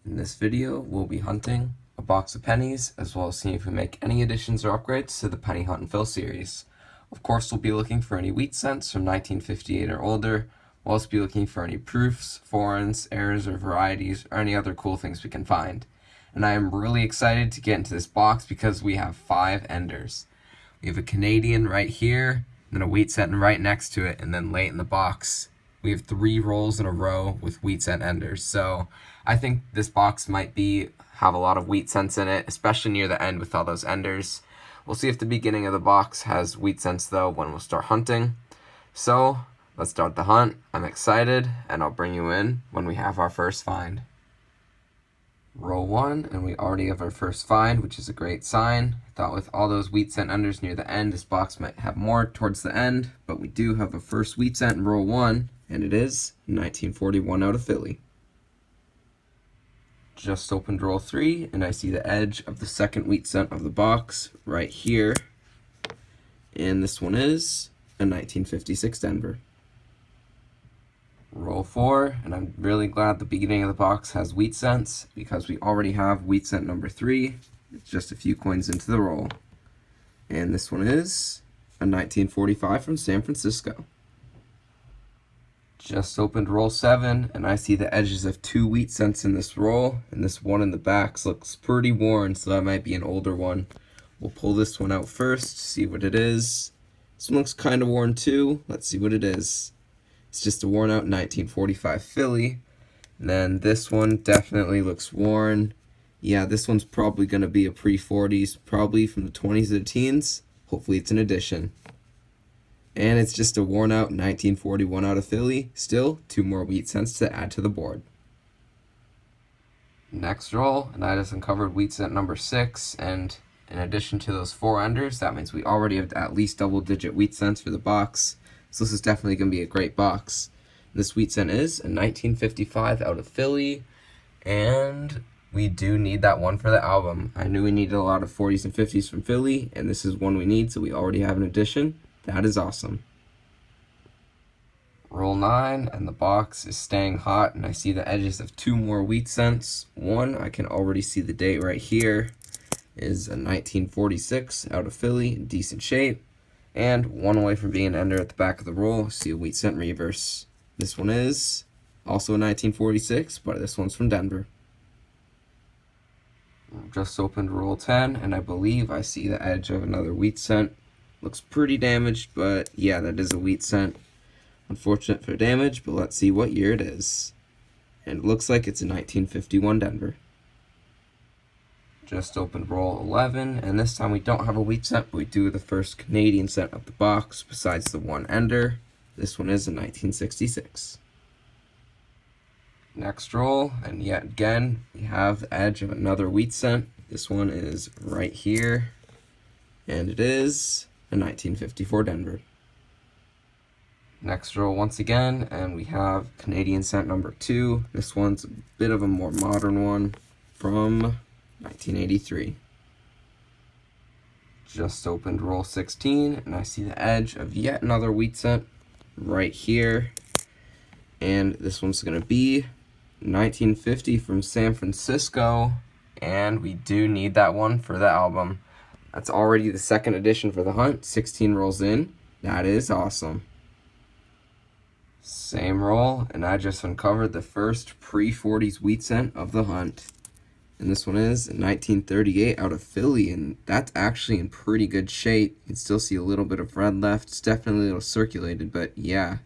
In this video, we'll be hunting a box of pennies, as well as seeing if we make any additions or upgrades to the Penny Hunt and Fill series. Of course, we'll be looking for any wheat cents from 1958 or older. We'll also be looking for any proofs, foreigns, errors, or varieties, or any other cool things we can find. And I am really excited to get into this box because we have 5 enders. We have a Canadian right here, then a wheat cent right next to it, and then late in the box, we have 3 rolls in a row with wheat cent enders. So I think this box might have a lot of wheat cents in it, especially near the end with all those enders. We'll see if the beginning of the box has wheat cents though when we'll start hunting. So let's start the hunt. I'm excited, and I'll bring you in when we have our first find. Roll 1, and we already have our first find, which is a great sign. I thought with all those wheat cent enders near the end, this box might have more towards the end, but we do have a first wheat cent in roll 1, and it is 1941 out of Philly. Just opened roll 3, and I see the edge of the second wheat cent of the box right here, and this one is a 1956 Denver. Roll 4, and I'm really glad the beginning of the box has wheat cents because we already have wheat cent number 3. It's just a few coins into the roll. And this one is a 1945 from San Francisco. Just opened roll 7, and I see the edges of 2 wheat cents in this roll, and this one in the back looks pretty worn, so that might be an older one. We'll pull this one out first, see what it is. This one looks kind of worn too. Let's see what it is. It's just a worn out 1945 Philly. And then this one definitely looks worn. Yeah, this one's probably going to be a pre-40s, probably from the 20s to the teens. Hopefully it's an addition. And it's just a worn out 1941 out of Philly. Still, 2 more wheat cents to add to the board. Next roll, and I just uncovered wheat cent number 6, and in addition to those 4 enders, that means we already have at least double-digit wheat cents for the box. So this is definitely going to be a great box. This wheat cent is a 1955 out of Philly, and we do need that one for the album. I knew we needed a lot of 40s and 50s from Philly, and this is one we need, so we already have an addition. That is awesome. Roll 9, and the box is staying hot, and I see the edges of 2 more wheat cents. One, I can already see the date right here, is a 1946 out of Philly, in decent shape. And one away from being an ender at the back of the roll, see a wheat cent reverse. This one is also a 1946, but this one's from Denver. Just opened roll 10, and I believe I see the edge of another wheat cent. Looks pretty damaged, but yeah, that is a wheat cent. Unfortunate for damage, but let's see what year it is. And it looks like it's a 1951 Denver. Just opened roll 11, and this time we don't have a wheat cent, but we do the first Canadian cent of the box, besides the one ender. This one is a 1966. Next roll, and yet again, we have the edge of another wheat cent. This one is right here, and it is a 1954 Denver. Next roll once again, and we have Canadian cent number 2. This one's a bit of a more modern one from 1983. Just opened roll 16, and I see the edge of yet another wheat cent right here. And this one's going to be 1950 from San Francisco, and we do need that one for the album. That's already the second edition for the hunt, 16 rolls in. That is awesome. Same roll, and I just uncovered the first pre-40s wheat cent of the hunt. And this one is 1938 out of Philly, and that's actually in pretty good shape. You can still see a little bit of red left. It's definitely a little circulated, but yeah,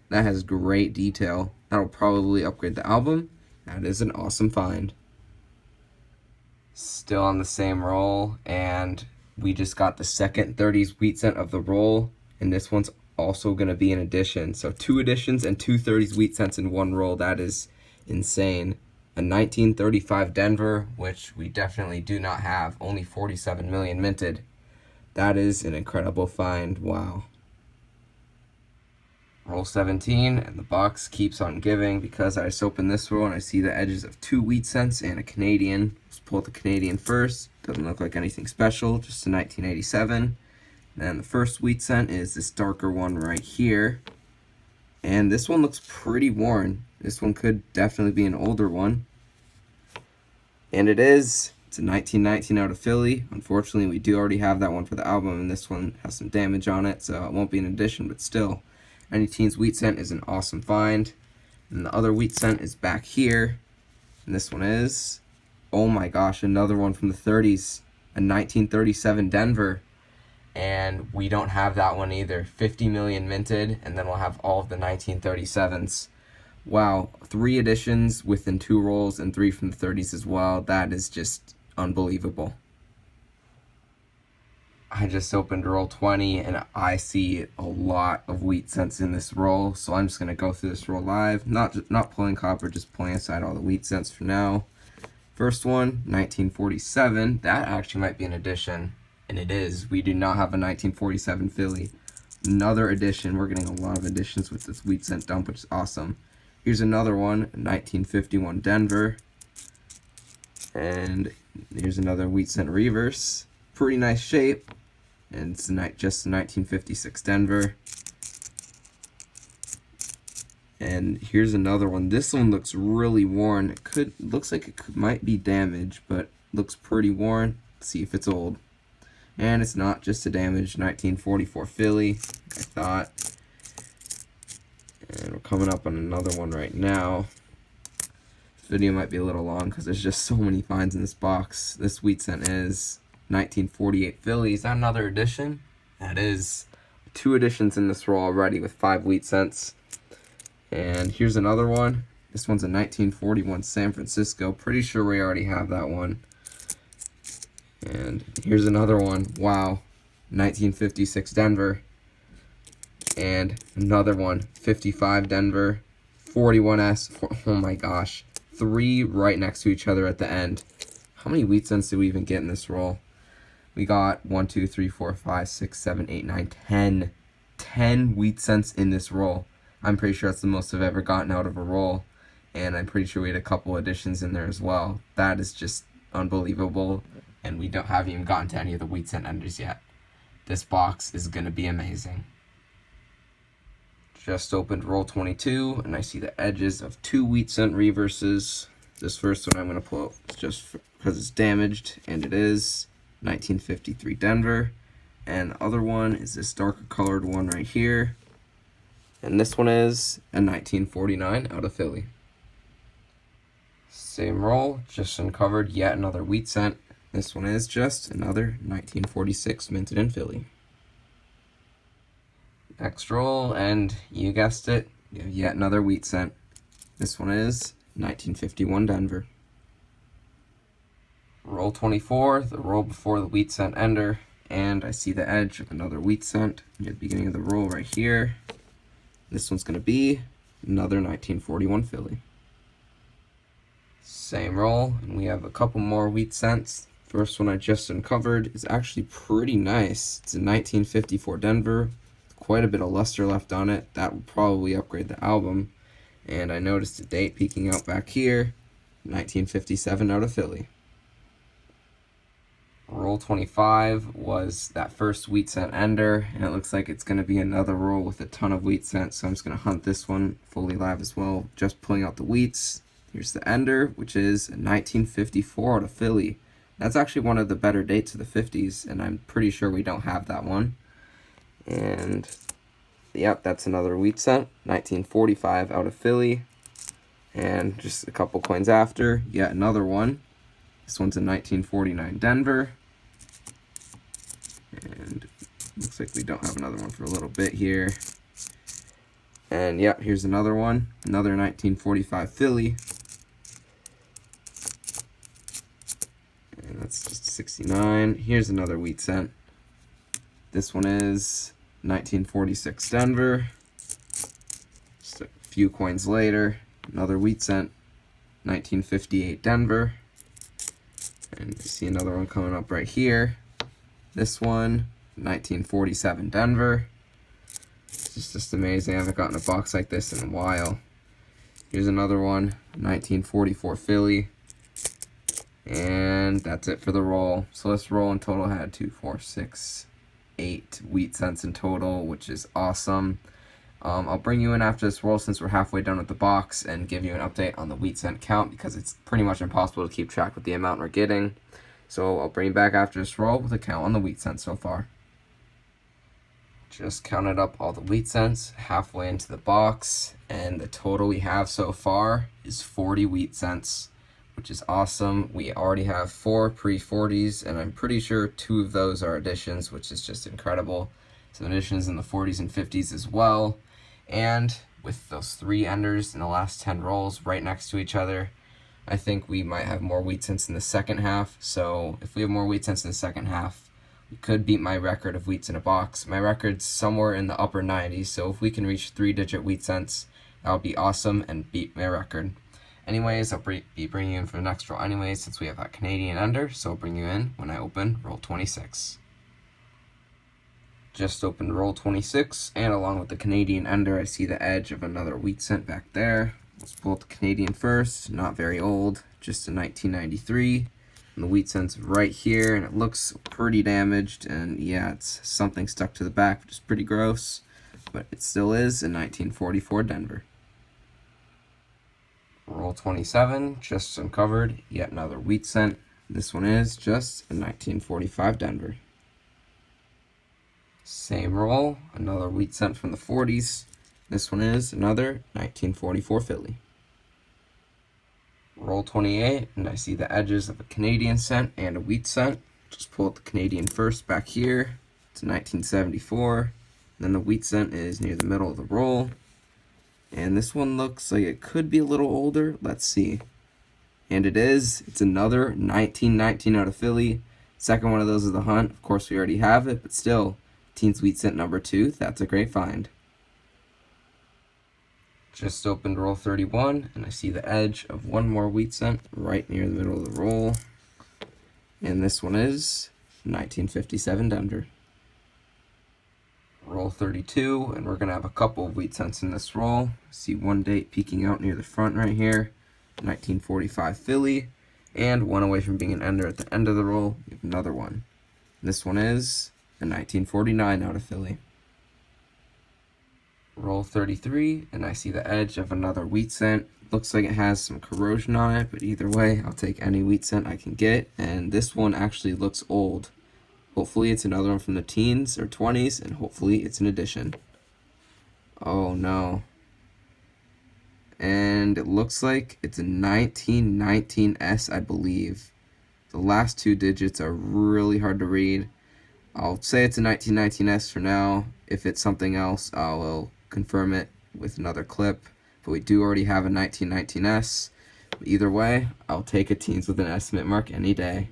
that has great detail. That'll probably upgrade the album. That is an awesome find. Still on the same roll, and we just got the second 30s wheat cent of the roll, and this one's also going to be an addition. So 2 additions and 2 30s wheat cents in one roll. That is insane. A 1935 Denver, which we definitely do not have, only 47 million minted. That is an incredible find. Wow. Roll 17, and the box keeps on giving because I just opened this roll and I see the edges of 2 wheat cents and a Canadian. Let's pull the Canadian first. Doesn't look like anything special, just a 1987. Then the first wheat cent is this darker one right here. And this one looks pretty worn. This one could definitely be an older one. And it is. It's a 1919 out of Philly. Unfortunately, we do already have that one for the album, and this one has some damage on it, so it won't be an addition, but still. Any Teens Wheat Cent is an awesome find. And the other Wheat Cent is back here. And this one is, oh my gosh, another one from the 30s. A 1937 Denver. And we don't have that one either. 50 million minted, and then we'll have all of the 1937s. Wow, 3 editions within 2 rolls and 3 from the 30s as well. That is just unbelievable. I just opened roll 20 and I see a lot of Wheat Cents in this roll, so I'm just going to go through this roll live. Not pulling copper, just pulling aside all the Wheat Cents for now. First one, 1947. That actually might be an addition, and it is. We do not have a 1947 Philly. Another addition. We're getting a lot of additions with this Wheat Cent dump, which is awesome. Here's another one, 1951 Denver. And here's another Wheat Cent reverse. Pretty nice shape. And it's just 1956 Denver. And here's another one. This one looks really worn. Looks like it might be damaged, but looks pretty worn. Let's see if it's old. And it's not, just a damaged 1944 Philly, like I thought. And we're coming up on another one right now. This video might be a little long because there's just so many finds in this box. This Wheat Cent is 1948 Philly. Is that another edition? That is. 2 editions in this roll already with 5 Wheat Cents. And here's another one. This one's a 1941 San Francisco. Pretty sure we already have that one. And here's another one. Wow. 1956 Denver. And another one. 55 Denver. 41S. Oh my gosh. 3 right next to each other at the end. How many Wheat Cents did we even get in this roll? We got 1, 2, 3, 4, 5, 6, 7, 8, 9, 10. 10 Wheat Cents in this roll. I'm pretty sure that's the most I've ever gotten out of a roll. And I'm pretty sure we had a couple additions in there as well. That is just unbelievable. And we haven't even gotten to any of the Wheat Cent enders yet. This box is going to be amazing. Just opened roll 22, and I see the edges of 2 Wheat Cent reverses. This first one I'm going to pull out just because it's damaged, and it is 1953 Denver. And the other one is this darker colored one right here. And this one is a 1949 out of Philly. Same roll, just uncovered yet another Wheat Cent. This one is just another 1946 minted in Philly. Next roll, and you guessed it, yet another Wheat Cent. This one is 1951 Denver. Roll 24, the roll before the Wheat Cent ender, and I see the edge of another Wheat Cent at the beginning of the roll right here. This one's going to be another 1941 Philly. Same roll, and we have a couple more Wheat Cents. First one I just uncovered is actually pretty nice. It's a 1954 Denver. Quite a bit of luster left on it. That will probably upgrade the album. And I noticed the date peeking out back here. 1957 out of Philly. Roll 25 was that first Wheat Cent ender, and it looks like it's going to be another roll with a ton of Wheat Cent, so I'm just going to hunt this one fully live as well, just pulling out the wheats. Here's the ender, which is a 1954 out of Philly. That's actually one of the better dates of the 50s, and I'm pretty sure we don't have that one. And yep, that's another Wheat Cent, 1945 out of Philly. And just a couple coins after, yet another one. This one's a 1949 Denver. And looks like we don't have another one for a little bit here. And yep, here's another one, another 1945 Philly. And that's just 69. Here's another Wheat Cent. This one is 1946 Denver. Just a few coins later, another Wheat Cent, 1958 Denver. And you see another one coming up right here. This one, 1947 Denver. It's just amazing. I haven't gotten a box like this in a while. Here's another one, 1944 Philly. And that's it for the roll. So this roll in total had 2, 4, 6, 8 Wheat Cents in total, which is awesome. I'll bring you in after this roll since we're halfway done with the box and give you an update on the wheat cent count because it's pretty much impossible to keep track with the amount we're getting. So I'll bring you back after this roll with a count on the wheat cent so far. Just counted up all the wheat cents halfway into the box, and the total we have so far is 40 wheat cents, which is awesome. We already have 4 pre-40s, and I'm pretty sure 2 of those are additions, which is just incredible. Some additions in the 40s and 50s as well. And with those 3 enders in the last 10 rolls right next to each other, I think we might have more wheat cents in the second half. So if we have more wheat cents in the second half, we could beat my record of wheats in a box. My record's somewhere in the upper 90s, so if we can reach 3-digit wheat cents, that would be awesome and beat my record. Anyways, I'll be bringing you in for the next roll anyways since we have that Canadian under, so I'll bring you in when I open roll 26. Just opened roll 26, and along with the Canadian under, I see the edge of another wheat cent back there. Let's pull out the Canadian first, not very old, just a 1993. And the wheat cent's right here, and it looks pretty damaged, and yeah, it's something stuck to the back, which is pretty gross, but it still is a 1944 Denver. Roll 27, just uncovered, yet another wheat cent. This one is just a 1945 Denver. Same roll, another wheat cent from the 40s. This one is another 1944 Philly. Roll 28, and I see the edges of a Canadian cent and a wheat cent. Just pull out the Canadian first back here. It's a 1974. Then the wheat cent is near the middle of the roll. And this one looks like it could be a little older. Let's see. And it is. It's another 1919 out of Philly. Second one of those is the Hunt. Of course, we already have it, but still, Teens Wheat Cent number 2. That's a great find. Just opened roll 31, and I see the edge of one more wheat cent right near the middle of the roll. And this one is 1957 Denver. Roll 32, and we're going to have a couple of wheat cents in this roll. See one date peeking out near the front right here, 1945 Philly, and one away from being an ender at the end of the roll. We have another one. This one is a 1949 out of Philly. Roll 33, and I see the edge of another wheat cent. Looks like it has some corrosion on it, but either way, I'll take any wheat cent I can get, and this one actually looks old. Hopefully it's another one from the teens or 20s, and hopefully it's an addition. Oh no. And it looks like it's a 1919S, I believe. The last 2 digits are really hard to read. I'll say it's a 1919S for now. If it's something else, I will confirm it with another clip. But we do already have a 1919S. But either way, I'll take a teens with an estimate mark any day.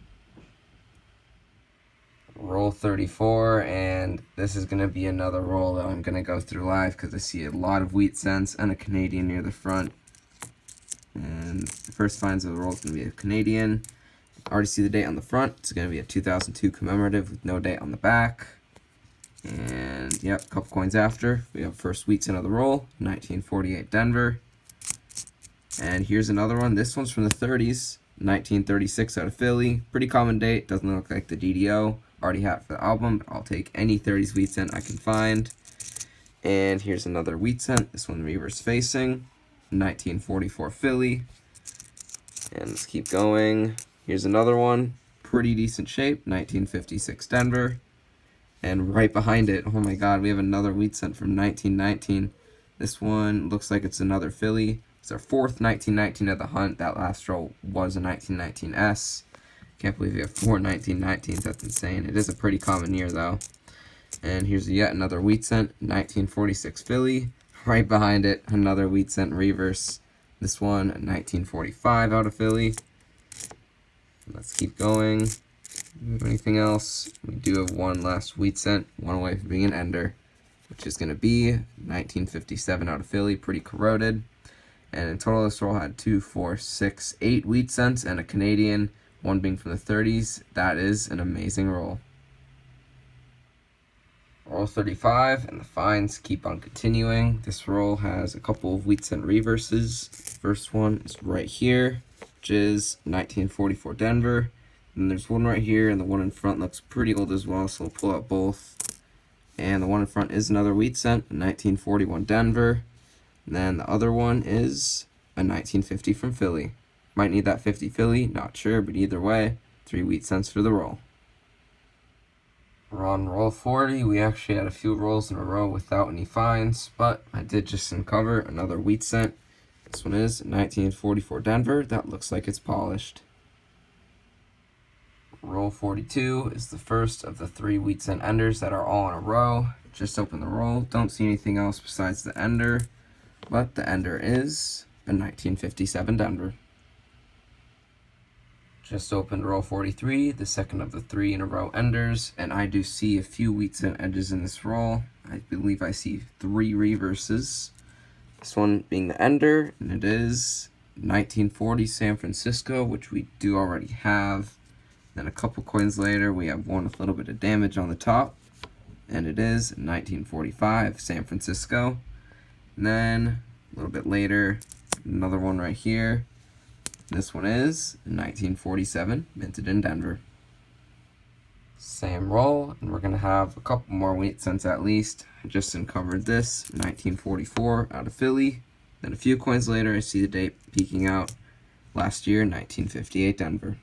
Roll 34, and this is going to be another roll that I'm going to go through live because I see a lot of wheat cents and a Canadian near the front. And the first finds of the roll is going to be a Canadian. I already see the date on the front. It's going to be a 2002 commemorative with no date on the back. And yep, a couple coins after, we have first wheat cent of the roll, 1948 Denver. And here's another one. This one's from the 30s, 1936 out of Philly. Pretty common date, doesn't look like the DDO. Already have it for the album, but I'll take any 30s wheat cent I can find. And here's another wheat cent. This one reverse facing, 1944 Philly. And let's keep going. Here's another one, pretty decent shape, 1956 Denver. And right behind it, oh my god, we have another wheat cent from 1919. This one looks like it's another Philly. It's our 4th 1919 of the Hunt. That last roll was a 1919S. Can't believe we have 4 1919s. That's insane. It is a pretty common year, though. And here's yet another wheat cent, 1946 Philly. Right behind it, another wheat cent reverse. This one, 1945 out of Philly. Let's keep going. Do we have anything else? We do have one last wheat cent, one away from being an ender, which is going to be 1957 out of Philly, pretty corroded. And in total, this roll had 2, 4, 6, 8 wheat cents and a Canadian, one being from the 30s. That is an amazing roll. Roll 35, and the finds keep on continuing. This roll has a couple of wheat cent reverses. First one is right here, which is 1944 Denver. And there's one right here, and the one in front looks pretty old as well, so we'll pull out both. And the one in front is another wheat cent, a 1941 Denver. And then the other one is a 1950 from Philly. Might need that 50 Philly, not sure, but either way, 3 wheat cents for the roll. We're on roll 40. We actually had a few rolls in a row without any finds, but I did just uncover another wheat cent. This one is 1944 Denver. That looks like it's polished. Roll 42 is the first of the 3 wheat cent enders that are all in a row. Just open the roll. Don't see anything else besides the ender, but the ender is a 1957 Denver. Just opened roll 43, the second of the 3 in a row enders, and I do see a few wheat cent edges in this roll. I believe I see 3 reverses. This one being the ender, and it is 1940 San Francisco, which we do already have. Then a couple coins later, we have one with a little bit of damage on the top, and it is 1945 San Francisco. And then a little bit later, another one right here. This one is 1947, minted in Denver. Same roll, and we're going to have a couple more wheat cents at least. I just uncovered this, 1944 out of Philly. Then a few coins later, I see the date peeking out. Last year, 1958 Denver.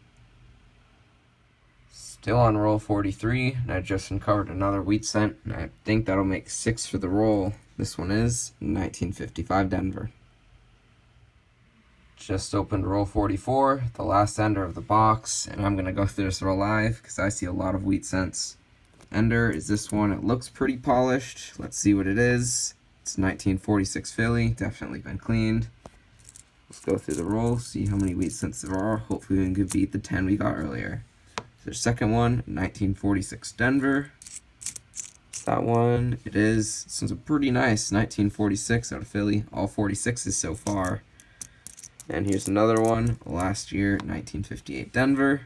Still on roll 43, and I just uncovered another wheat cent, and I think that'll make 6 for the roll. This one is 1955 Denver. Just opened roll 44, the last ender of the box, and I'm going to go through this roll live because I see a lot of wheat cents. Ender is this one. It looks pretty polished. Let's see what it is. It's 1946 Philly, definitely been cleaned. Let's go through the roll, see how many wheat cents there are. Hopefully we can beat the 10 we got earlier. The second one, 1946 Denver. That one, it is, this one's a pretty nice 1946 out of Philly. All 46s so far. And here's another one, last year, 1958 Denver.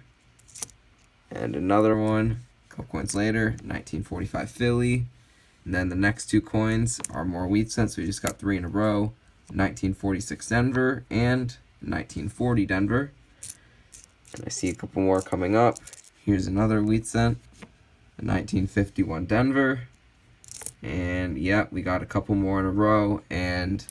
And another one, a couple coins later, 1945 Philly. And then the next 2 coins are more wheat cents, so we just got 3 in a row. 1946 Denver and 1940 Denver. And I see a couple more coming up. Here's another wheat cent, a 1951 Denver. And yeah, we got a couple more in a row, and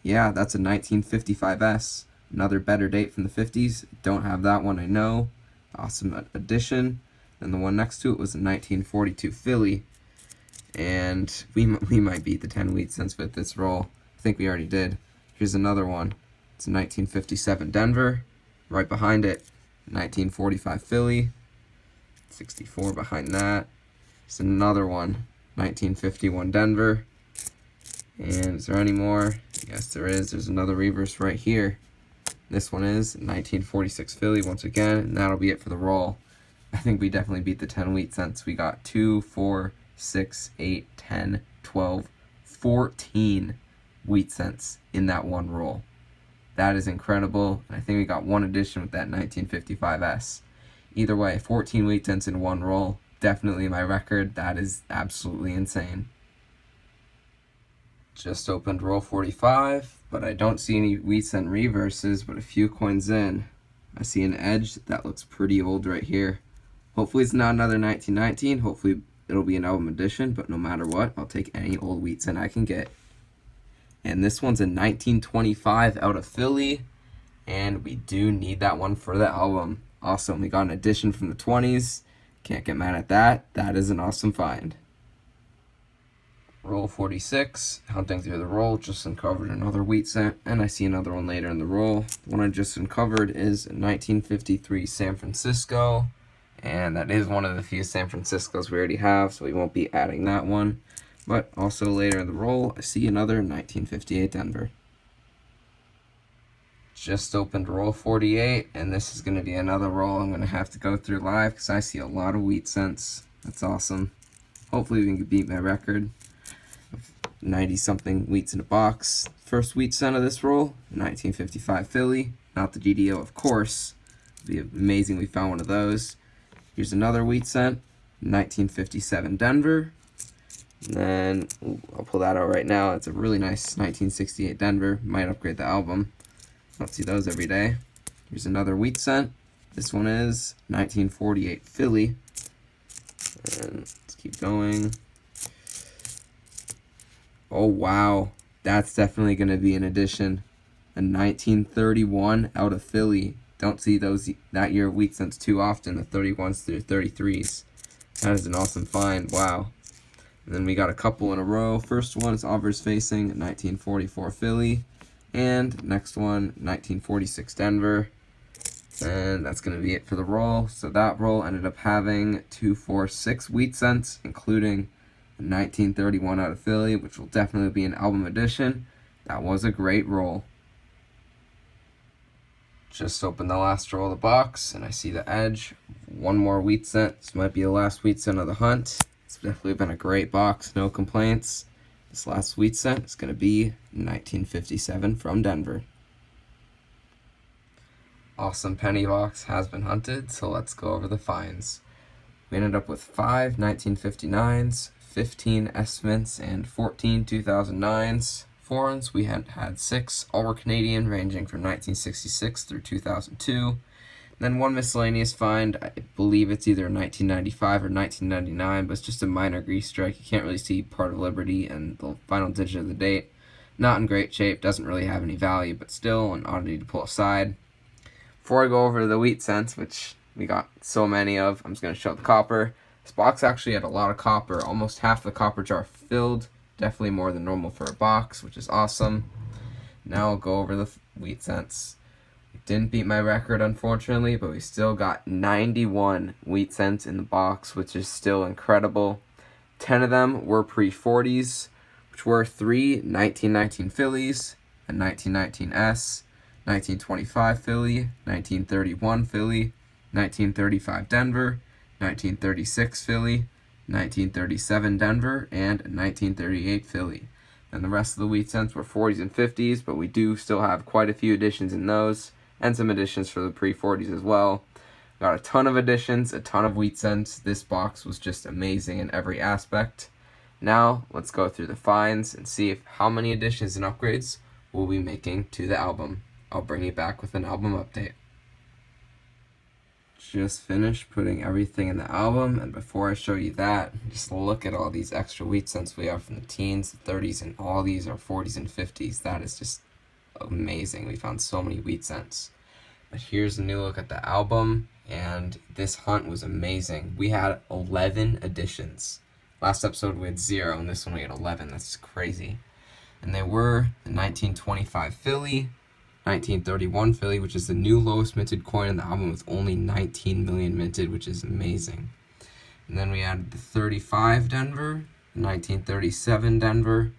yeah, that's a 1955S. Another better date from the 50s. Don't have that one, I know. Awesome addition. And the one next to it was a 1942 Philly. And we might beat the 10 wheat cents with this roll. I think we already did. Here's another one. It's a 1957 Denver. Right behind it, 1945 Philly. 64 behind that. It's another one, 1951 Denver. And is there any more? Yes, there is. There's another reverse right here. This one is 1946 Philly once again, and that'll be it for the roll. I think we definitely beat the 10 wheat cents. We got 2, 4, 6, 8, 10, 12, 14 wheat cents in that one roll. That is incredible. I think we got one addition with that 1955S. Either way, 14 wheat cents in one roll. Definitely my record. That is absolutely insane. Just opened roll 45, but I don't see any wheat cent reverses, but a few coins in. I see an edge that looks pretty old right here. Hopefully it's not another 1919. Hopefully it'll be an album edition, but no matter what, I'll take any old wheat cent I can get. And this one's a 1925 out of Philly, and we do need that one for the album. Awesome, we got an addition from the 20s. Can't get mad at that. That is an awesome find. Roll 46, hunting through the roll, just uncovered another wheat cent, and I see another one later in the roll. The one I just uncovered is 1953 San Francisco, and that is one of the few San Franciscos we already have, so we won't be adding that one. But also later in the roll, I see another 1958 Denver. Just opened roll 48, and this is going to be another roll I'm going to have to go through live because I see a lot of wheat cents. That's awesome. Hopefully we can beat my record of 90-something wheats in a box. First wheat cent of this roll, 1955 Philly. Not the DDO, of course. It'd be amazing we found one of those. Here's another wheat cent, 1957 Denver. And then, I'll pull that out right now. It's a really nice 1968 Denver. Might upgrade the album. Don't see those every day. Here's another wheat cent. This one is 1948 Philly. And let's keep going. Oh, wow. That's definitely going to be an addition. A 1931 out of Philly. Don't see those that year of wheat cents too often, the 31s through 33s. That is an awesome find. Wow. And then we got a couple in a row. First one is Aubers Facing, 1944 Philly. And next one, 1946 Denver. And that's going to be it for the roll. So that roll ended up having 246 wheat cents, including 1931 out of Philly, which will definitely be an album edition. That was a great roll. Just opened the last roll of the box, and I see the edge. One more wheat cent. This might be the last wheat cent of the hunt. It's definitely been a great box, no complaints. This last wheat cent is going to be 1957 from Denver. Awesome penny box has been hunted, so let's go over the finds. We ended up with 5 1959s, 15 S-mints, and 14 2009s. Foreigns, we had 6, all were Canadian, ranging from 1966 through 2002. Then one miscellaneous find, I believe it's either 1995 or 1999, but it's just a minor grease strike. You can't really see part of Liberty and the final digit of the date. Not in great shape, doesn't really have any value, but still an oddity to pull aside. Before I go over the wheat cents, which we got so many of, I'm just going to show the copper. This box actually had a lot of copper, almost half the copper jar filled. Definitely more than normal for a box, which is awesome. Now I'll go over the wheat cents. We didn't beat my record, unfortunately, but we still got 91 wheat cents in the box, which is still incredible. 10 of them were pre-40s, which were 3 1919 Phillies, a 1919 S, 1925 Philly, 1931 Philly, 1935 Denver, 1936 Philly, 1937 Denver, and 1938 Philly. And the rest of the wheat cents were 40s and 50s, but we do still have quite a few additions in those, and some additions for the pre-40s as well. Got a ton of additions, a ton of wheat cents. This box was just amazing in every aspect. Now, let's go through the finds and see how many additions and upgrades we'll be making to the album. I'll bring you back with an album update. Just finished putting everything in the album, and before I show you that, just look at all these extra wheat cents we have from the teens, the 30s, and all these are 40s and 50s. That is just amazing. We found so many wheat cents. But here's a new look at the album, and this hunt was amazing. We had 11 additions. Last episode we had 0, and this one we had 11. That's crazy. And they were the 1925 Philly, 1931 Philly, which is the new lowest minted coin in the album with only 19 million minted, which is amazing. And then we added the 35 Denver, the 1937 Denver.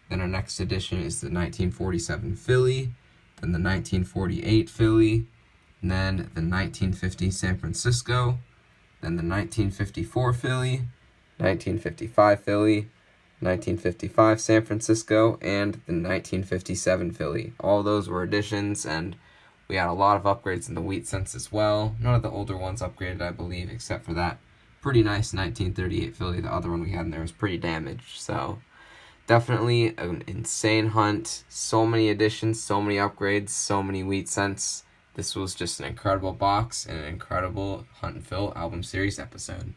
Then our next edition is the 1947 Philly, then the 1948 Philly, and then the 1950 San Francisco, then the 1954 Philly, 1955 Philly, 1955 San Francisco, and the 1957 Philly. All those were additions, and we had a lot of upgrades in the wheat cents as well. None of the older ones upgraded, I believe, except for that pretty nice 1938 Philly. The other one we had in there was pretty damaged, so definitely an insane hunt. So many additions, so many upgrades, so many wheat cents. This was just an incredible box and an incredible Hunt and Fill album series episode.